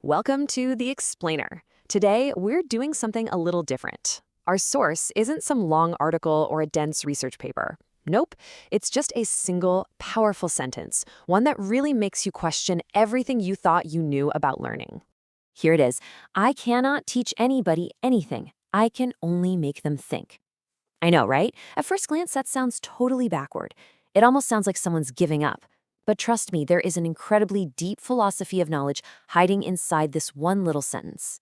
Welcome to The Explainer. Today, we're doing something a little different. Our source isn't some long article or a dense research paper. Nope, it's just a single, powerful sentence, one that really makes you question everything you thought you knew about learning. Here it is. I cannot teach anybody anything. I can only make them think. I know, right? At first glance, that sounds totally backward. It almost sounds like someone's giving up. But trust me, there is an incredibly deep philosophy of knowledge hiding inside this one little sentence.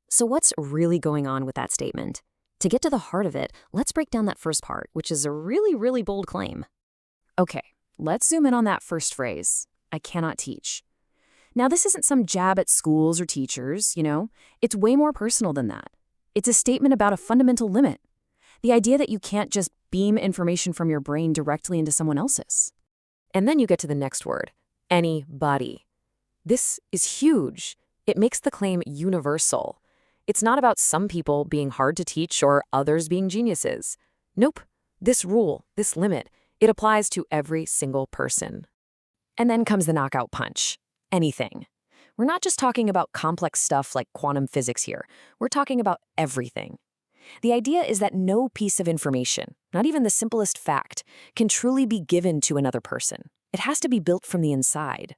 So what's really going on with that statement? To get to the heart of it, let's break down that first part, which is a really bold claim. Okay, let's zoom in on that first phrase. I cannot teach. Now, this isn't some jab at schools or teachers, It's way more personal than that. It's a statement about a fundamental limit. The idea that you can't just beam information from your brain directly into someone else's. And then you get to the next word, anybody. This is huge. It makes the claim universal. It's not about some people being hard to teach or others being geniuses. Nope. This rule, this limit, it applies to every single person. And then comes the knockout punch. Anything. We're not just talking about complex stuff like quantum physics here. We're talking about everything. The idea is that no piece of information, not even the simplest fact, can truly be given to another person. It has to be built from the inside.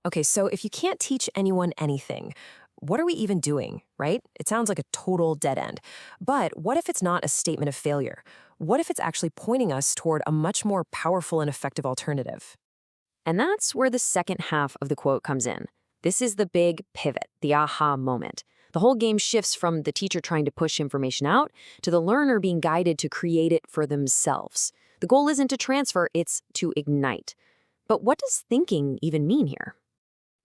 Okay, so if you can't teach anyone anything, what are we even doing, right? It sounds like a total dead end. But what if it's not a statement of failure? What if it's actually pointing us toward a much more powerful and effective alternative? And that's where the second half of the quote comes in. This is the big pivot, the aha moment. The whole game shifts from the teacher trying to push information out to the learner being guided to create it for themselves. The goal isn't to transfer, it's to ignite. But what does thinking even mean here?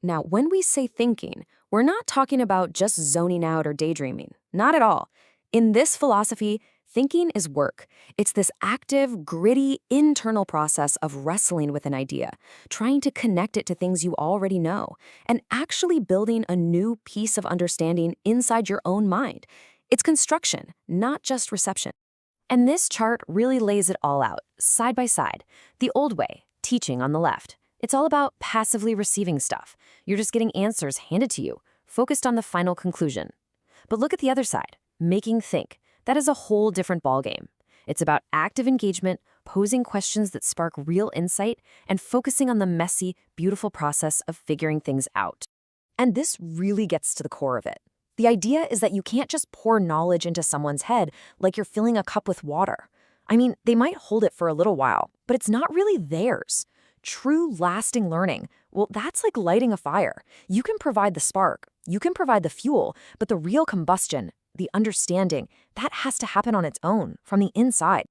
Now, when we say thinking, we're not talking about just zoning out or daydreaming. Not at all. In this philosophy, thinking is work. It's this active, gritty, internal process of wrestling with an idea, trying to connect it to things you already know, and actually building a new piece of understanding inside your own mind. It's construction, not just reception. And this chart really lays it all out, side by side. The old way, teaching on the left. It's all about passively receiving stuff. You're just getting answers handed to you, focused on the final conclusion. But look at the other side, making think. That is a whole different ballgame. It's about active engagement, posing questions that spark real insight, and focusing on the messy, beautiful process of figuring things out. And this really gets to the core of it. The idea is that you can't just pour knowledge into someone's head like you're filling a cup with water. I mean, they might hold it for a little while, but it's not really theirs. True, lasting learning, well, that's like lighting a fire. You can provide the spark, you can provide the fuel, but the real combustion, the understanding, that has to happen on its own, from the inside.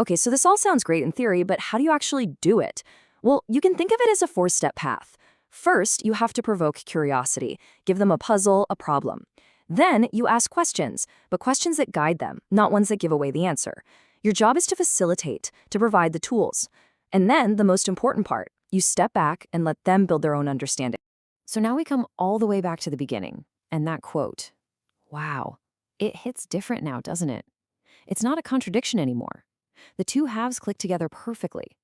Okay, so this all sounds great in theory, but how do you actually do it? Well, you can think of it as a four-step path. First, you have to provoke curiosity, give them a puzzle, a problem. Then you ask questions, but questions that guide them, not ones that give away the answer. Your job is to facilitate, to provide the tools. And then, the most important part, you step back and let them build their own understanding. So now we come all the way back to the beginning, and that quote. Wow. It hits different now, doesn't it? It's not a contradiction anymore. The two halves click together perfectly.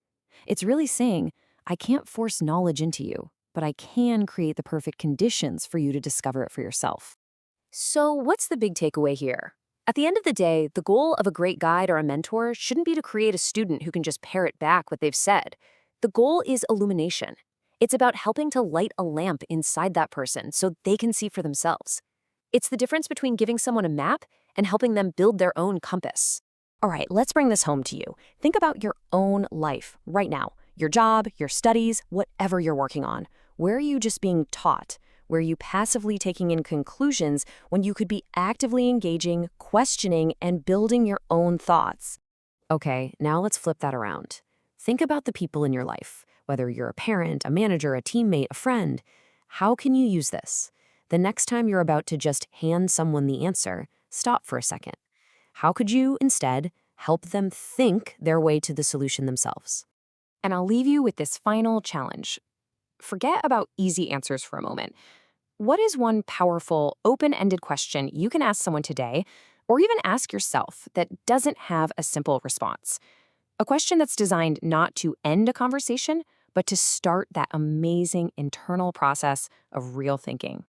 It's really saying, I can't force knowledge into you, but I can create the perfect conditions for you to discover it for yourself. So what's the big takeaway here? At the end of the day, the goal of a great guide or a mentor shouldn't be to create a student who can just parrot back what they've said. The goal is illumination. It's about helping to light a lamp inside that person so they can see for themselves. It's the difference between giving someone a map and helping them build their own compass. All right, let's bring this home to you. Think about your own life right now. Your job, your studies, whatever you're working on. Where are you just being taught? Where are you passively taking in conclusions when you could be actively engaging, questioning, and building your own thoughts? Okay, now let's flip that around. Think about the people in your life, whether you're a parent, a manager, a teammate, a friend. How can you use this? The next time you're about to just hand someone the answer, stop for a second. How could you, instead, help them think their way to the solution themselves? And I'll leave you with this final challenge. Forget about easy answers for a moment. What is one powerful, open-ended question you can ask someone today, or even ask yourself, that doesn't have a simple response? A question that's designed not to end a conversation, but to start that amazing internal process of real thinking.